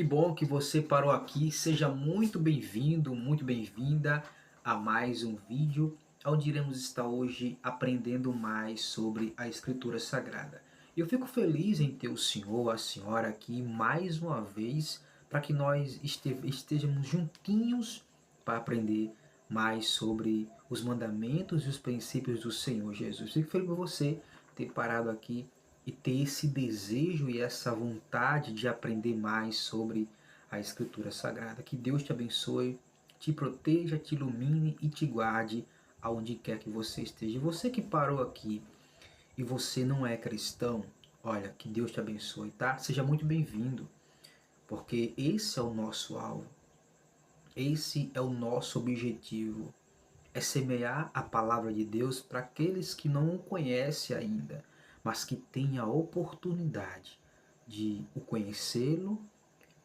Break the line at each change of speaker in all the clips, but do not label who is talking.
bom que você parou aqui. Seja muito bem-vindo, muito bem-vinda a mais um vídeo onde iremos estar hoje aprendendo mais sobre a Escritura Sagrada. Eu fico feliz em ter o senhor, a senhora aqui mais uma vez para que nós estejamos juntinhos para aprender mais sobre os mandamentos e os princípios do Senhor Jesus. Fico feliz por você ter parado aqui e ter esse desejo e essa vontade de aprender mais sobre a Escritura Sagrada. Que Deus te abençoe, te proteja, te ilumine e te guarde aonde quer que você esteja. E você que parou aqui e você não é cristão, olha, que Deus te abençoe, tá? Seja muito bem-vindo, porque esse é o nosso alvo, esse é o nosso objetivo, é semear a palavra de Deus para aqueles que não o conhecem ainda, mas que têm a oportunidade de o conhecê-lo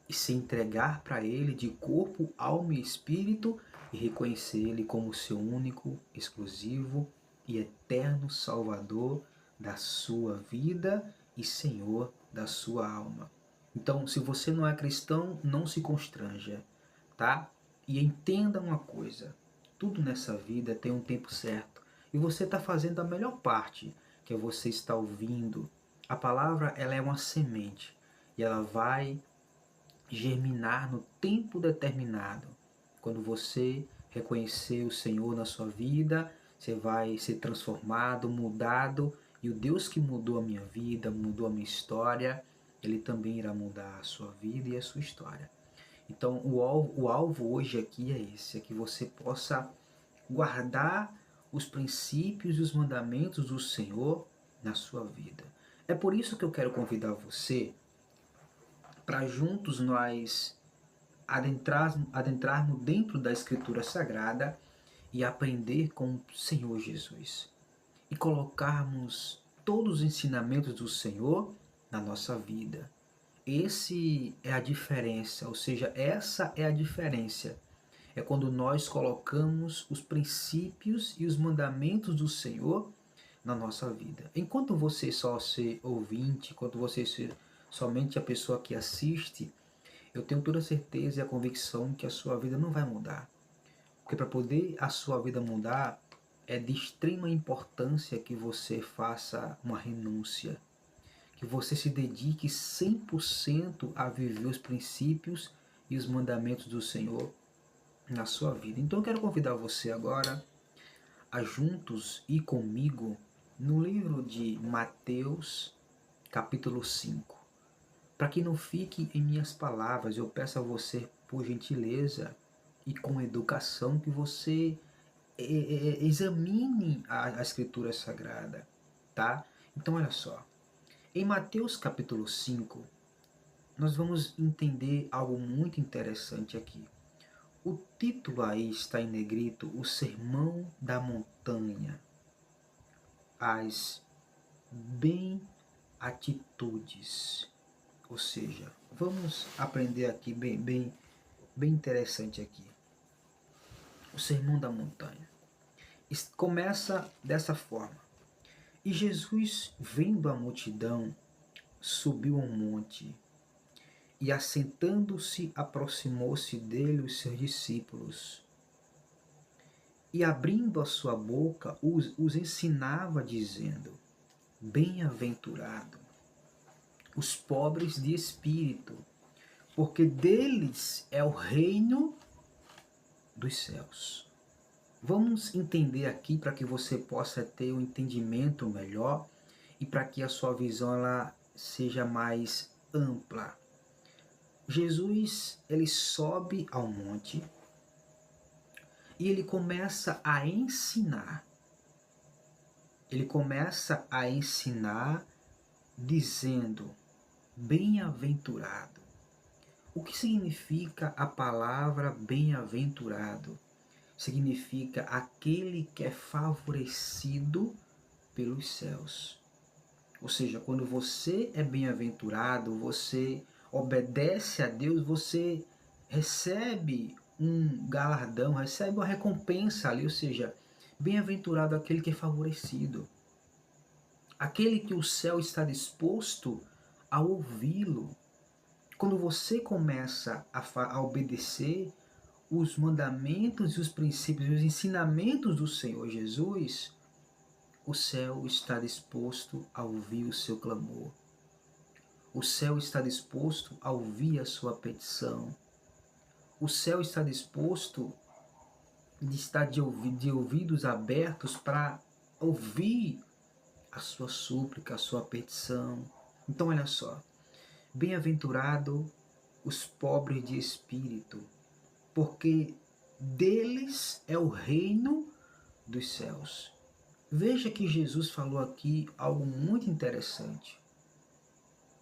e se entregar para ele de corpo, alma e espírito e reconhecer ele como seu único, exclusivo e eterno Salvador da sua vida e Senhor da sua alma. Então, se você não é cristão, não se constranja, tá? E entenda uma coisa, tudo nessa vida tem um tempo certo. E você está fazendo a melhor parte, que é você estar ouvindo. A palavra, ela é uma semente e ela vai germinar no tempo determinado. Quando você reconhecer o Senhor na sua vida, você vai ser transformado, mudado, e o Deus que mudou a minha vida, mudou a minha história, Ele também irá mudar a sua vida e a sua história. Então o alvo hoje aqui é esse, é que você possa guardar os princípios e os mandamentos do Senhor na sua vida. É por isso que eu quero convidar você para juntos nós adentrarmos dentro da Escritura Sagrada e aprender com o Senhor Jesus. E colocarmos todos os ensinamentos do Senhor na nossa vida. Esse é a diferença, ou seja, essa é a diferença. É quando nós colocamos os princípios e os mandamentos do Senhor na nossa vida. Enquanto você só ser ouvinte, enquanto você ser somente a pessoa que assiste, eu tenho toda a certeza e a convicção que a sua vida não vai mudar. Porque para poder a sua vida mudar, é de extrema importância que você faça uma renúncia, que você se dedique 100% a viver os princípios e os mandamentos do Senhor na sua vida. Então eu quero convidar você agora a juntos ir comigo no livro de Mateus, capítulo 5. Para que não fique em minhas palavras, eu peço a você, por gentileza e com educação, que você examine a Escritura Sagrada, tá? Então olha só, em Mateus capítulo 5, nós vamos entender algo muito interessante aqui. O título aí está em negrito, o Sermão da Montanha, as bem-atitudes. Ou seja, vamos aprender aqui bem interessante aqui. O Sermão da Montanha. Começa dessa forma. E Jesus, vendo a multidão, subiu a um monte, e assentando-se, aproximou-se dele os seus discípulos. E abrindo a sua boca, os ensinava, dizendo: Bem-aventurado os pobres de espírito, porque deles é o reino dos céus. Vamos entender aqui para que você possa ter um entendimento melhor e para que a sua visão ela seja mais ampla. Jesus, ele sobe ao monte e ele começa a ensinar. Ele começa a ensinar dizendo: bem-aventurado. O que significa a palavra bem-aventurado? Significa aquele que é favorecido pelos céus. Ou seja, quando você é bem-aventurado, você obedece a Deus, você recebe um galardão, recebe uma recompensa ali, ou seja, bem-aventurado aquele que é favorecido. Aquele que o céu está disposto a ouvi-lo. Quando você começa a obedecer os mandamentos e os princípios e os ensinamentos do Senhor Jesus, o céu está disposto a ouvir o seu clamor. O céu está disposto a ouvir a sua petição. O céu está disposto de estar de ouvidos abertos para ouvir a sua súplica, a sua petição. Então olha só, bem-aventurado os pobres de espírito, porque deles é o reino dos céus. Veja que Jesus falou aqui algo muito interessante.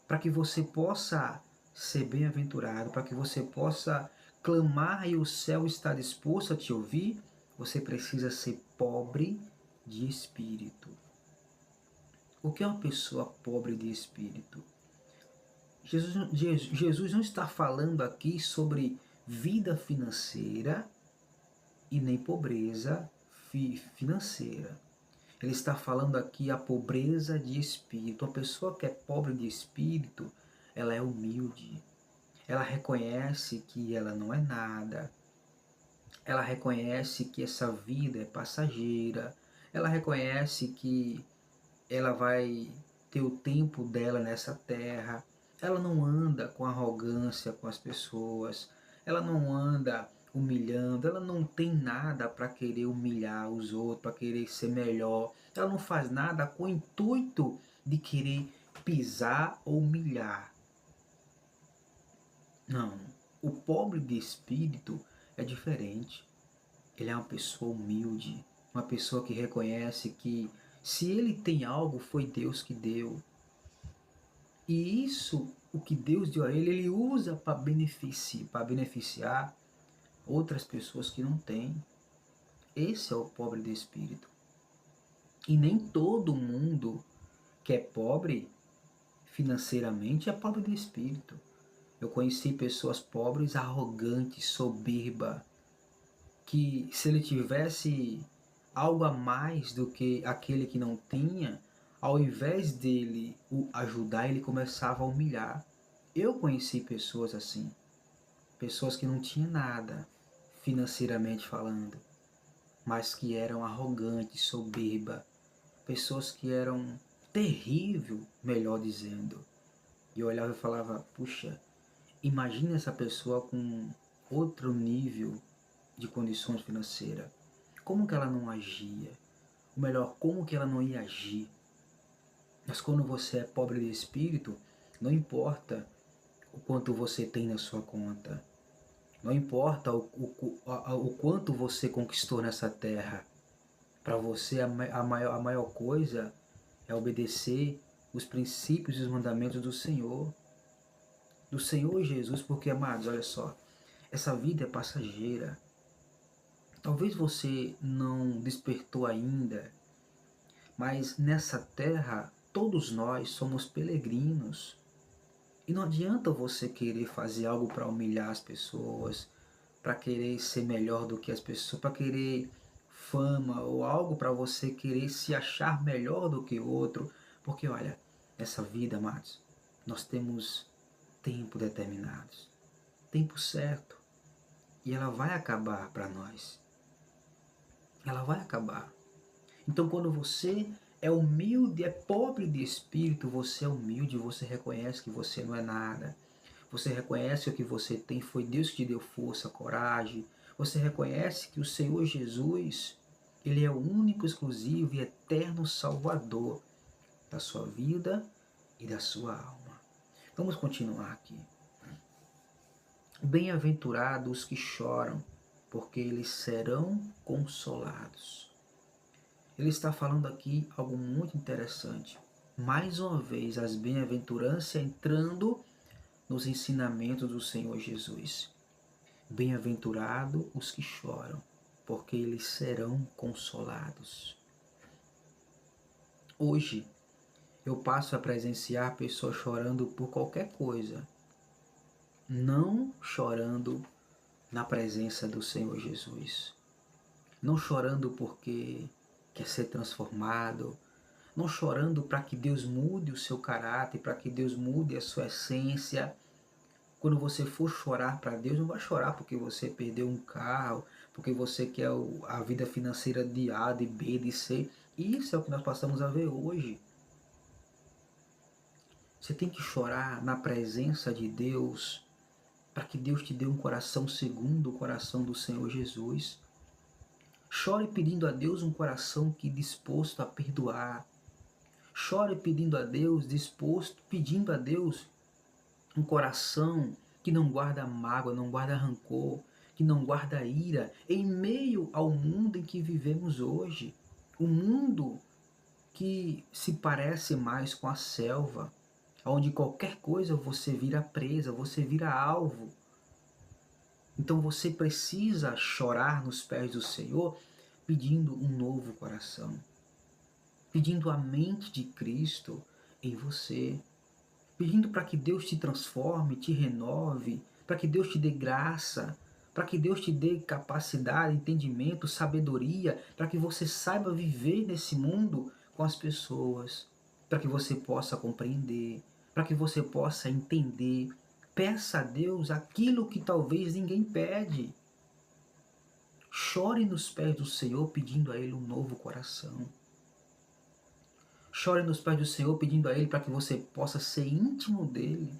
Para que você possa ser bem-aventurado, para que você possa clamar e o céu está disposto a te ouvir, você precisa ser pobre de espírito. O que é uma pessoa pobre de espírito? Jesus não está falando aqui sobre vida financeira e nem pobreza financeira. Ele está falando aqui a pobreza de espírito. Uma pessoa que é pobre de espírito, ela é humilde. Ela reconhece que ela não é nada. Ela reconhece que essa vida é passageira. Ela reconhece que ela vai ter o tempo dela nessa terra. Ela não anda com arrogância com as pessoas. Ela não anda humilhando. Ela não tem nada para querer humilhar os outros, para querer ser melhor. Ela não faz nada com o intuito de querer pisar ou humilhar. Não. O pobre de espírito é diferente. Ele é uma pessoa humilde, uma pessoa que reconhece que se ele tem algo, foi Deus que deu. E isso, o que Deus deu a ele, ele usa para beneficiar outras pessoas que não têm. Esse é o pobre de espírito. E nem todo mundo que é pobre financeiramente é pobre de espírito. Eu conheci pessoas pobres, arrogantes, soberba, que se ele tivesse algo a mais do que aquele que não tinha, ao invés dele o ajudar, ele começava a humilhar. Eu conheci pessoas assim, pessoas que não tinham nada, financeiramente falando, mas que eram arrogantes, soberba, pessoas que eram terrível, melhor dizendo. E eu olhava e falava, puxa, imagina essa pessoa com outro nível de condições financeiras. Como que ela não agia? Ou melhor, como que ela não ia agir? Mas quando você é pobre de espírito, não importa o quanto você tem na sua conta. Não importa o quanto você conquistou nessa terra. Para você a maior coisa é obedecer os princípios e os mandamentos do Senhor Jesus, porque, amados, olha só, essa vida é passageira. Talvez você não despertou ainda, mas nessa terra todos nós somos peregrinos. E não adianta você querer fazer algo para humilhar as pessoas, para querer ser melhor do que as pessoas, para querer fama ou algo para você querer se achar melhor do que o outro. Porque olha, essa vida, amados, nós temos tempo determinados, tempo certo, e ela vai acabar para nós. Ela vai acabar. Então quando você é humilde, é pobre de espírito, você é humilde, você reconhece que você não é nada. Você reconhece que o que você tem foi Deus que te deu força, coragem. Você reconhece que o Senhor Jesus, Ele é o único, exclusivo e eterno Salvador da sua vida e da sua alma. Vamos continuar aqui. Bem-aventurados os que choram, porque eles serão consolados. Ele está falando aqui algo muito interessante. Mais uma vez, as bem-aventuranças entrando nos ensinamentos do Senhor Jesus. Bem-aventurados os que choram, porque eles serão consolados. Hoje, eu passo a presenciar pessoas chorando por qualquer coisa, não chorando na presença do Senhor Jesus. Não chorando porque quer ser transformado, não chorando para que Deus mude o seu caráter, para que Deus mude a sua essência, Quando você for chorar para Deus, não vai chorar porque você perdeu um carro, porque você quer a vida financeira de A, de B, de C. Isso é o que nós passamos a ver hoje. Você tem que chorar na presença de Deus, para que Deus te dê um coração segundo o coração do Senhor Jesus. Chore pedindo a Deus um coração que disposto a perdoar. Chore pedindo a Deus, pedindo a Deus um coração que não guarda mágoa, não guarda rancor, que não guarda ira, em meio ao mundo em que vivemos hoje. Um mundo que se parece mais com a selva, onde qualquer coisa você vira presa, você vira alvo. Então você precisa chorar nos pés do Senhor, pedindo um novo coração, pedindo a mente de Cristo em você, pedindo para que Deus te transforme, te renove, para que Deus te dê graça, para que Deus te dê capacidade, entendimento, sabedoria, para que você saiba viver nesse mundo com as pessoas, para que você possa compreender, para que você possa entender. Peça a Deus aquilo que talvez ninguém pede. Chore nos pés do Senhor pedindo a Ele um novo coração. Chore nos pés do Senhor pedindo a Ele para que você possa ser íntimo dEle.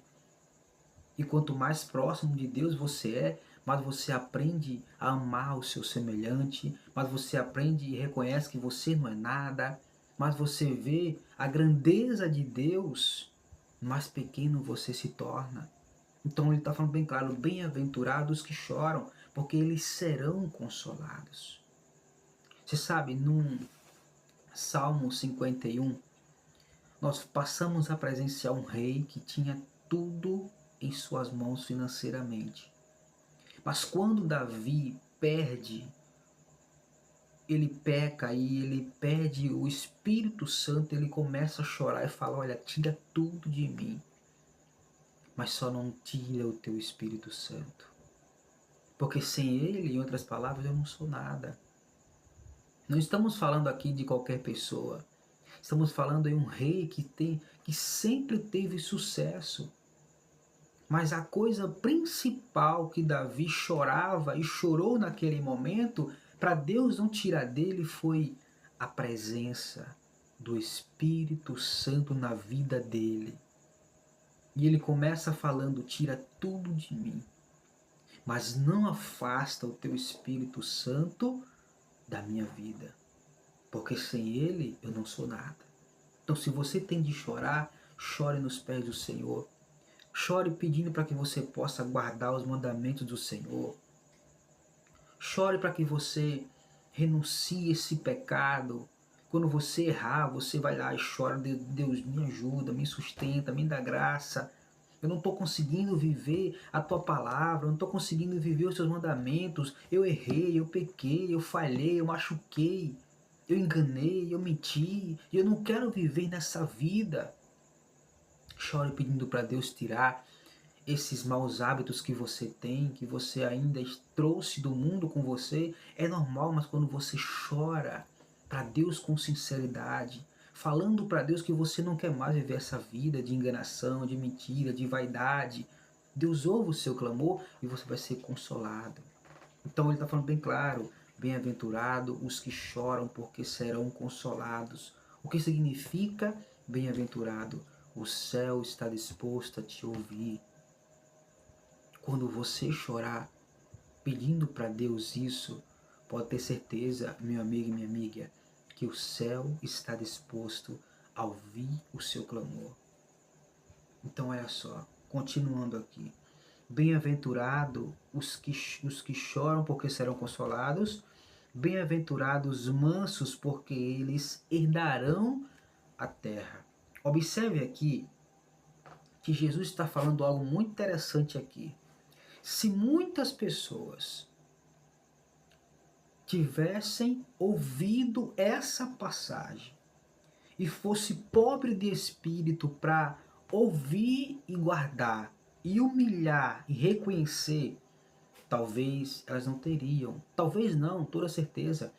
E quanto mais próximo de Deus você é, mais você aprende a amar o seu semelhante, mais você aprende e reconhece que você não é nada, mais você vê a grandeza de Deus, mais pequeno você se torna. Então ele está falando bem claro, bem-aventurados que choram, porque eles serão consolados. Você sabe, no Salmo 51, nós passamos a presenciar um rei que tinha tudo em suas mãos financeiramente. Mas quando Davi ele peca e ele perde o Espírito Santo, ele começa a chorar e fala, olha, tira tudo de mim, mas só não tira o teu Espírito Santo. Porque sem ele, em outras palavras, eu não sou nada. Não estamos falando aqui de qualquer pessoa. Estamos falando de um rei que sempre teve sucesso. Mas a coisa principal que Davi chorava e chorou naquele momento, para Deus não tirar dele, foi a presença do Espírito Santo na vida dele. E ele começa falando, tira tudo de mim, mas não afasta o teu Espírito Santo da minha vida, porque sem ele eu não sou nada. Então se você tem de chorar, chore nos pés do Senhor. Chore pedindo para que você possa guardar os mandamentos do Senhor. Chore para que você renuncie esse pecado. Quando você errar, você vai lá e chora, Deus me ajuda, me sustenta, me dá graça. Eu não estou conseguindo viver a tua palavra, eu não estou conseguindo viver os seus mandamentos. Eu errei, eu pequei, eu falhei, eu machuquei, eu enganei, eu menti. E eu não quero viver nessa vida. Chore pedindo para Deus tirar esses maus hábitos que você tem, que você ainda trouxe do mundo com você. É normal, mas quando você chora para Deus com sinceridade, falando para Deus que você não quer mais viver essa vida de enganação, de mentira, de vaidade, Deus ouve o seu clamor e você vai ser consolado. Então ele está falando bem claro, bem-aventurado os que choram porque serão consolados. O que significa bem-aventurado? O céu está disposto a te ouvir. Quando você chorar pedindo para Deus isso, pode ter certeza, meu amigo e minha amiga, que o céu está disposto a ouvir o seu clamor. Então olha só, continuando aqui. Bem-aventurado os que choram porque serão consolados. Bem-aventurados os mansos porque eles herdarão a terra. Observe aqui que Jesus está falando algo muito interessante aqui. Se muitas pessoas tivessem ouvido essa passagem e fosse pobre de espírito para ouvir e guardar, e humilhar e reconhecer, talvez elas não teriam, talvez não, toda certeza,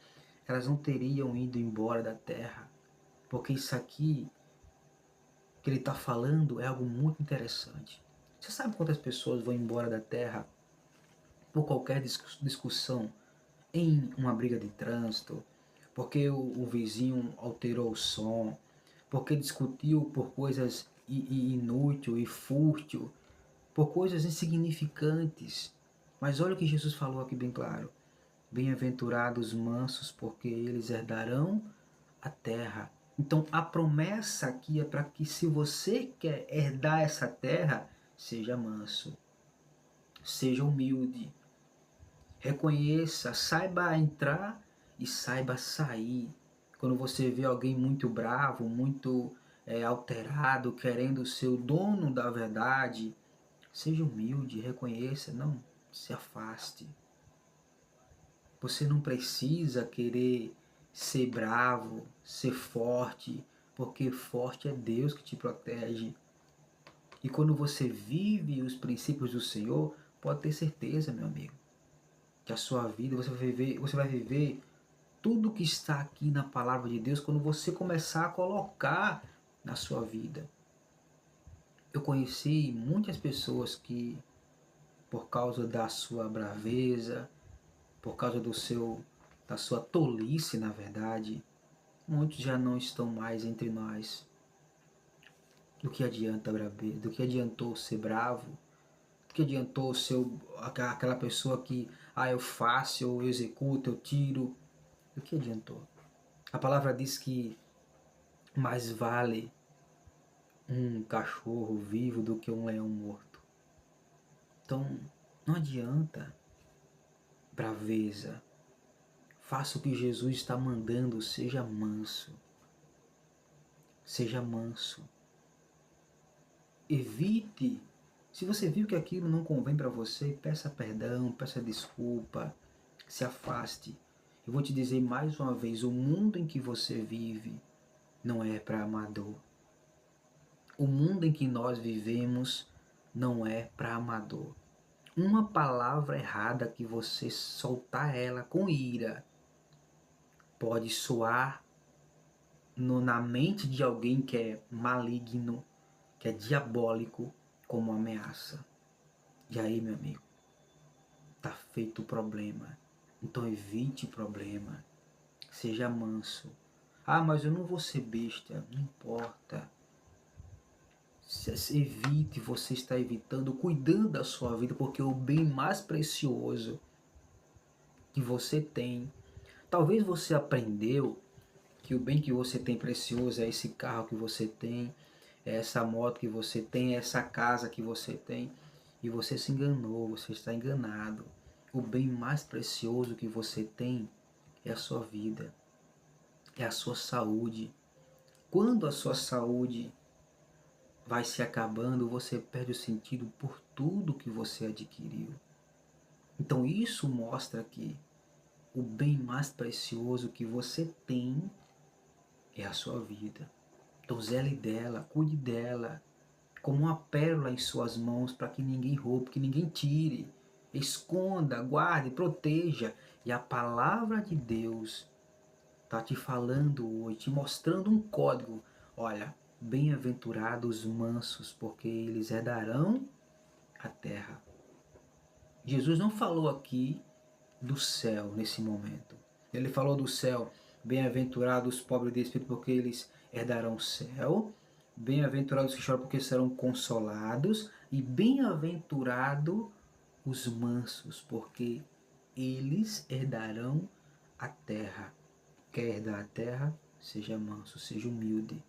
elas não teriam ido embora da terra. Porque isso aqui que ele está falando é algo muito interessante. Você sabe quantas pessoas vão embora da Terra por qualquer discussão, em uma briga de trânsito, porque o vizinho alterou o som, porque discutiu por coisas inútil e fútil, por coisas insignificantes. Mas olha o que Jesus falou aqui bem claro. Bem-aventurados os mansos, porque eles herdarão a terra. Então a promessa aqui é para que, se você quer herdar essa terra, seja manso, seja humilde, reconheça, saiba entrar e saiba sair. Quando você vê alguém muito bravo, muito alterado, querendo ser o dono da verdade, seja humilde, reconheça, não se afaste. Você não precisa querer ser bravo, ser forte, porque forte é Deus que te protege. E quando você vive os princípios do Senhor, pode ter certeza, meu amigo, que a sua vida, você vai viver tudo que está aqui na palavra de Deus quando você começar a colocar na sua vida. Eu conheci muitas pessoas que, por causa da sua braveza, por causa da sua tolice, na verdade, muitos já não estão mais entre nós. Do que adianta braveza? Do que adiantou ser bravo? Do que adiantou ser aquela pessoa que, eu faço, eu executo, eu tiro? Do que adiantou? A palavra diz que mais vale um cachorro vivo do que um leão morto. Então, não adianta braveza. Faça o que Jesus está mandando, seja manso. Seja manso. Evite. Se você viu que aquilo não convém para você, peça perdão, peça desculpa, se afaste. Eu vou te dizer mais uma vez, o mundo em que você vive não é para amador. O mundo em que nós vivemos não é para amador. Uma palavra errada que você soltar ela com ira pode soar na mente de alguém que é maligno, que é diabólico, como ameaça. E aí, meu amigo, tá feito o problema. Então evite problema. Seja manso. Mas eu não vou ser besta. Não importa. Evite, você está evitando, cuidando da sua vida, porque o bem mais precioso que você tem, talvez você aprendeu que o bem que você tem precioso é esse carro que você tem, é essa moto que você tem, é essa casa que você tem, e você se enganou, você está enganado. O bem mais precioso que você tem é a sua vida, é a sua saúde. Quando a sua saúde vai se acabando, você perde o sentido por tudo que você adquiriu. Então isso mostra que o bem mais precioso que você tem é a sua vida. Então zele dela, cuide dela, como uma pérola em suas mãos, para que ninguém roube, que ninguém tire. Esconda, guarde, proteja. E a palavra de Deus está te falando hoje, te mostrando um código. Olha, bem-aventurados os mansos, porque eles herdarão a terra. Jesus não falou aqui do céu nesse momento. Ele falou do céu, bem-aventurados os pobres de espírito, porque eles herdarão o céu. Bem-aventurados que choram, porque serão consolados. E bem-aventurados os mansos, porque eles herdarão a terra. Quer herdar a terra? Seja manso, seja humilde.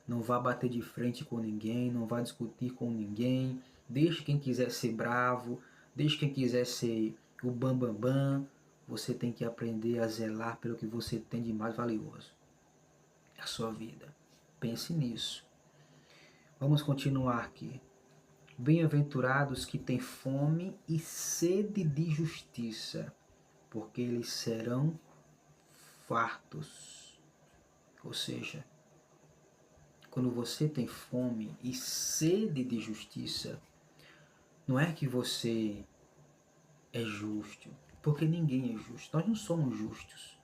Não vá bater de frente com ninguém, não vá discutir com ninguém. Deixe quem quiser ser bravo, deixe quem quiser ser o bambambam. Bam, bam. Você tem que aprender a zelar pelo que você tem de mais valioso. A sua vida. Pense nisso. Vamos continuar aqui. Bem-aventurados que têm fome e sede de justiça, porque eles serão fartos. Ou seja, quando você tem fome e sede de justiça, não é que você é justo, porque ninguém é justo. Nós não somos justos.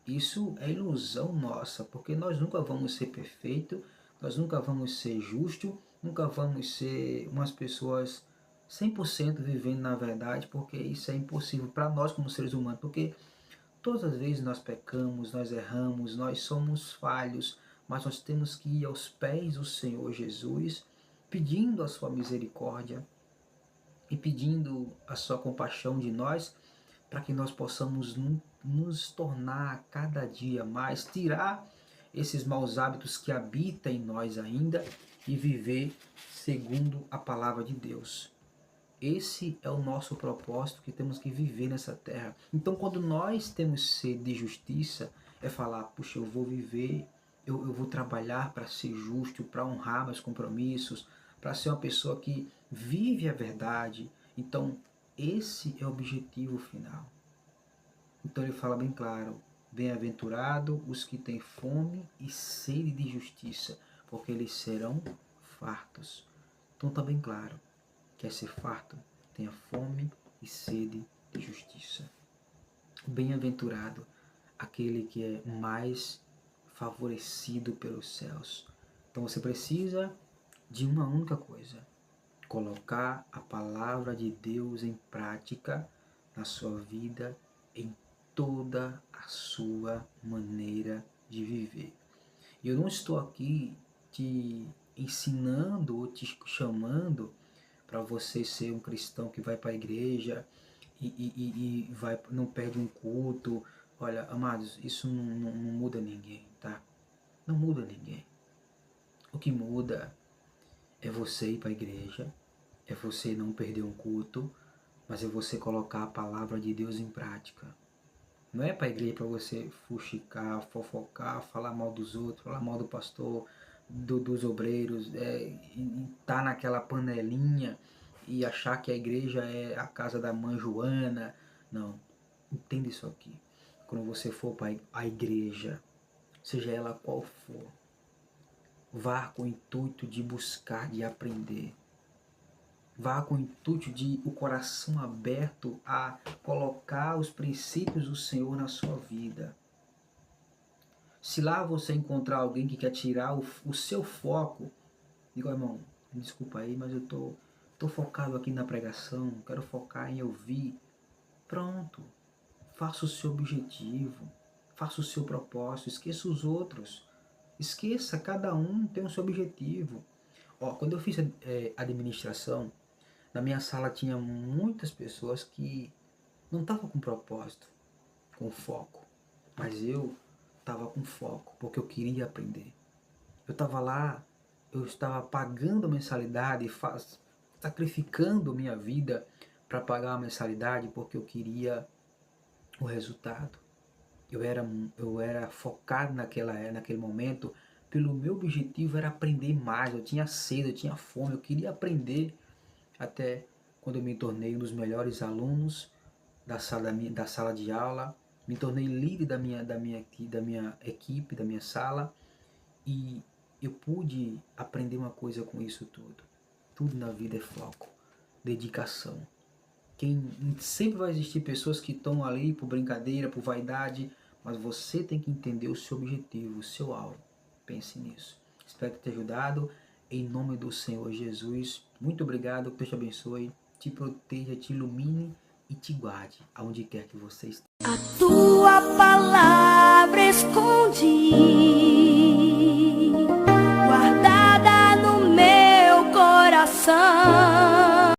Isso é ilusão nossa, porque nós nunca vamos ser perfeitos, nós nunca vamos ser justos, nunca vamos ser umas pessoas 100% vivendo na verdade, porque isso é impossível para nós como seres humanos, porque todas as vezes nós pecamos, nós erramos, nós somos falhos, mas nós temos que ir aos pés do Senhor Jesus, pedindo a sua misericórdia e pedindo a sua compaixão de nós, para que nós possamos nos tornar cada dia mais, tirar esses maus hábitos que habitam em nós ainda e viver segundo a palavra de Deus. Esse é o nosso propósito que temos que viver nessa terra. Então, quando nós temos sede de justiça, é falar, puxa, eu vou viver, eu vou trabalhar para ser justo, para honrar meus compromissos, para ser uma pessoa que vive a verdade. Então, esse é o objetivo final. Então ele fala bem claro, bem-aventurado os que têm fome e sede de justiça, porque eles serão fartos. Então está bem claro, quer ser farto, tenha fome e sede de justiça. Bem-aventurado aquele que é mais favorecido pelos céus. Então você precisa de uma única coisa, colocar a palavra de Deus em prática na sua vida, em toda a sua maneira de viver. E eu não estou aqui te ensinando ou te chamando para você ser um cristão que vai para a igreja e não perde um culto. Olha, amados, isso não muda ninguém, tá? Não muda ninguém. O que muda é você ir para a igreja, é você não perder um culto, mas é você colocar a palavra de Deus em prática. Não é para a igreja para você fuxicar, fofocar, falar mal dos outros, falar mal do pastor, dos obreiros, e tá naquela panelinha e achar que a igreja é a casa da mãe Joana. Não, entenda isso aqui. Quando você for para a igreja, seja ela qual for, vá com o intuito de buscar, de aprender. Vá com o intuito de o coração aberto a colocar os princípios do Senhor na sua vida. Se lá você encontrar alguém que quer tirar o seu foco, diga, irmão, me desculpa aí, mas eu tô focado aqui na pregação, quero focar em ouvir. Pronto, faça o seu objetivo, faça o seu propósito, esqueça os outros. Esqueça, cada um tem o seu objetivo. Ó, quando eu fiz administração, na minha sala tinha muitas pessoas que não estavam com propósito, com foco. Mas eu estava com foco, porque eu queria aprender. Eu estava lá, eu estava pagando a mensalidade, sacrificando minha vida para pagar a mensalidade, porque eu queria o resultado. Eu era focado naquele momento, pelo meu objetivo era aprender mais. Eu tinha sede, eu tinha fome, eu queria aprender. Até quando eu me tornei um dos melhores alunos da sala de aula, me tornei líder da minha equipe, da minha sala, e eu pude aprender uma coisa com isso tudo. Tudo na vida é foco, dedicação. Sempre vai existir pessoas que estão ali por brincadeira, por vaidade, mas você tem que entender o seu objetivo, o seu alvo. Pense nisso. Espero ter te ajudado. Em nome do Senhor Jesus, muito obrigado, que Deus te abençoe, te proteja, te ilumine e te guarde, aonde quer que você esteja.
A tua palavra escondi, guardada no meu coração.